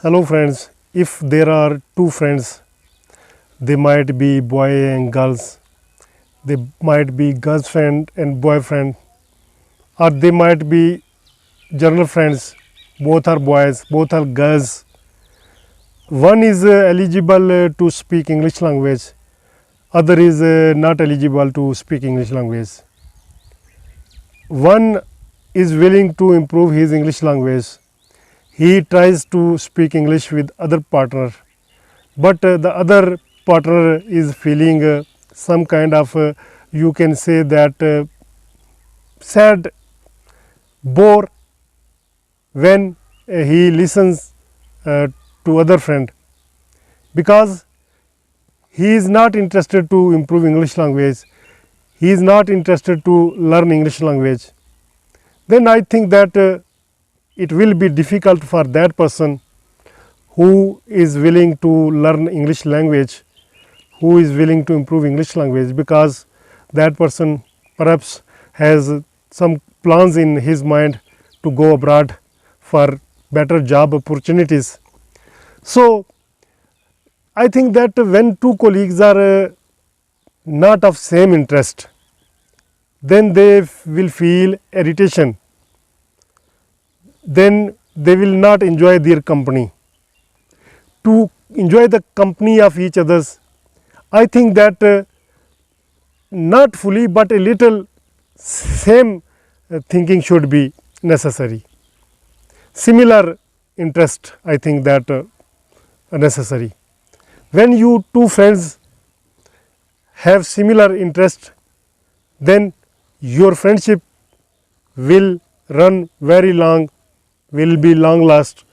Hello friends, if there are two friends, they might be boy and girls, they might be girlfriend and boyfriend, or they might be general friends, both are boys, both are girls. One is eligible to speak English language, other is not eligible to speak English language. One is willing to improve his English language. He tries to speak English with other partner, but the other partner is feeling some kind of you can say that sad, bore when he listens to other friend, because he is not interested to improve English language, he is not interested to learn English language. Then I think that it will be difficult for that person who is willing to learn English language, who is willing to improve English language, because that person perhaps has some plans in his mind to go abroad for better job opportunities. So I think that when two colleagues are not of same interest, then they will feel irritation, then they will not enjoy their company. To enjoy the company of each others, I think that not fully but a little same thinking should be necessary. Similar interest, I think that necessary. When you two friends have similar interest, then your friendship will run very long, will be long last.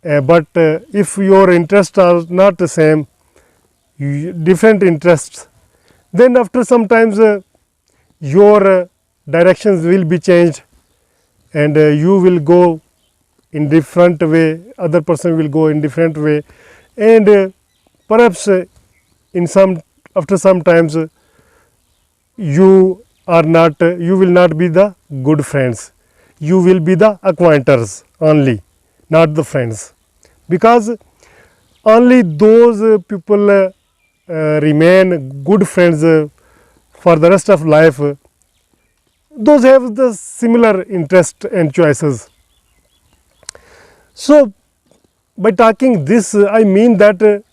But if your interests are not the same, different interests, then after some times your directions will be changed, and you will go in different way, other person will go in different way, and perhaps in some after some times you are not you will not be the good friends, you will be the acquainters only, not the friends, because only those people remain good friends for the rest of life, those have the similar interest and choices. So by talking this, I mean that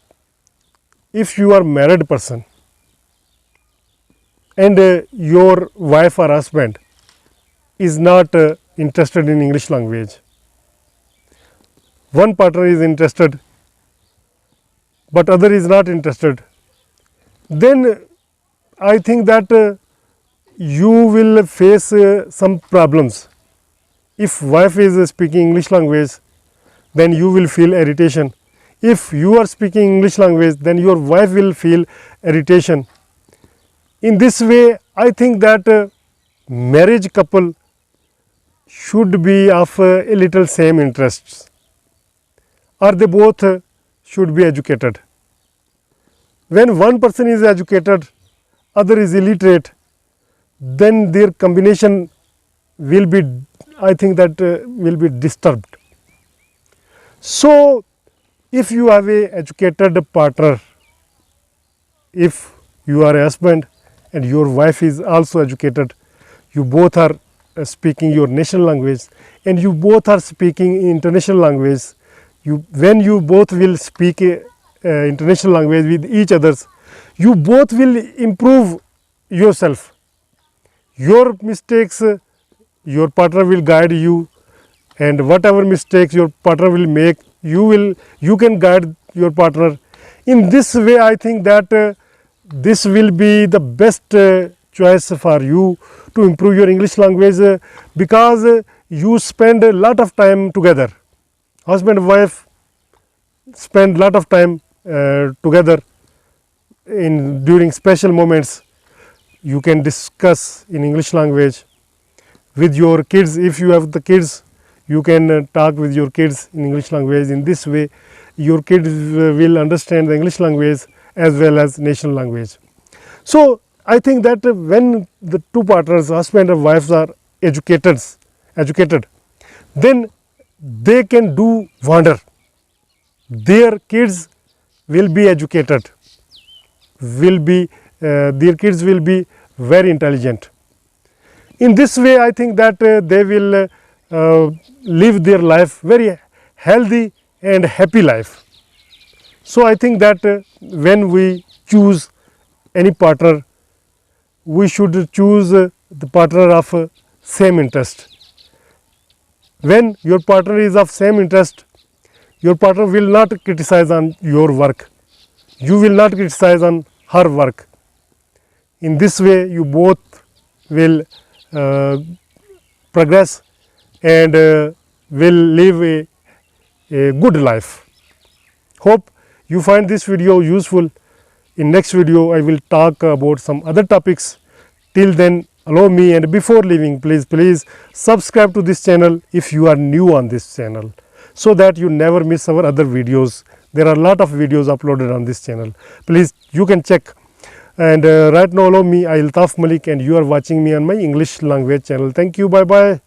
if you are married person and your wife or husband is not interested in English language, one partner is interested but other is not interested, then I think that you will face some problems. If wife is speaking English language, then you will feel irritation. If you are speaking English language, then your wife will feel irritation. In this way, I think that marriage couple should be of a little same interests, or they both should be educated. When one person is educated, other is illiterate, then their combination will be, I think that will be disturbed. So if you have a educated partner, if you are a husband and your wife is also educated, you both are speaking your national language and you both are speaking international language, when you both will speak international language with each others, you both will improve yourself. Your mistakes, your partner will guide you, and whatever mistakes your partner will make, you can guide your partner. In this way, I think that this will be the best choice for you to improve your English language, because you spend a lot of time together. Husband and wife spend lot of time together during special moments. You can discuss in English language with your kids. If you have the kids, you can talk with your kids in English language. In this way, your kids will understand the English language as well as national language. So I think that when the two partners, husband and wife, are educated, then they can do wonder. their kids will be educated, their kids will be very intelligent. In this way, I think that they will live their life very healthy and happy life. So I think that when we choose any partner, we should choose the partner of same interest. When your partner is of same interest, your partner will not criticize on your work, you will not criticize on her work. In this way, you both will progress and will live a good life. Hope you find this video useful. In next video, I will talk about some other topics. Till then, allow me, and before leaving, please subscribe to this channel if you are new on this channel, so that you never miss our other videos. There are a lot of videos uploaded on this channel. Please, you can check. And right now, allow me, Altaf Malik, and you are watching me on my English language channel. Thank you. Bye bye.